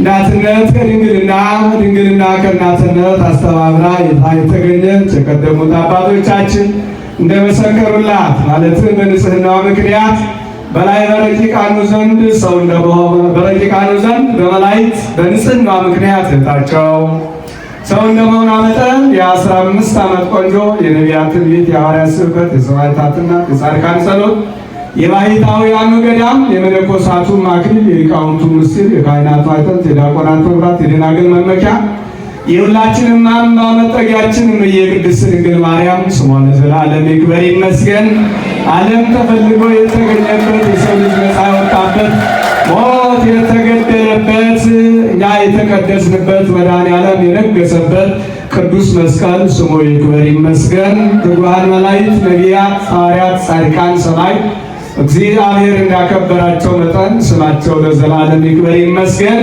እናትነት ከድንግልና ድንግልና ከእናትነት አስተባብራ የተገኘች የቀደሙት አባቶቻችን እንደመሰከሩላት ማለትም በንጽህናዋ ምክንያት በላይ በረቂቃኑ ዘንድ ሰው እንደመሆኑ በረቂቃኑ ዘንድ በመላእክት በንጽህናዋ ምክንያት እህታቸው ሰው እንደመሆኗ መጠን የ15 ዓመት ቆንጆ የነቢያት ትንቢት የሐዋርያት ስብከት የሰማዕታትና የጻድቃን ጸሎት የባሕታውያኑ ገዳም የመነኮሳቱ አክሊል የሊቃውንቱ ምስጢር የካህናቱ አጥንት የዲያቆናቱ መብራት የደናግል መመኪያ የሁላችንም አምባ መጠጊያችን የቅድስት ድንግል ማርያም ስሟ ለዘላለም ይክበር ይመስገን። ዓለም ተፈልጎ የተገኘበት የሰው ልጅ ነፃ የወጣበት ሞት የተገደለበት እኛ የተቀደስንበት መድኃኔዓለም የነገሰበት ቅዱስ መስቀል ስሙ ይክበር ይመስገን። ትጉሃን መላእክት፣ ነቢያት፣ ሐዋርያት፣ ጻድቃን፣ ሰማዕታት እግዚአብሔር እንዳከበራቸው መጠን ስማቸው ለዘላለም ይክበር ይመስገን።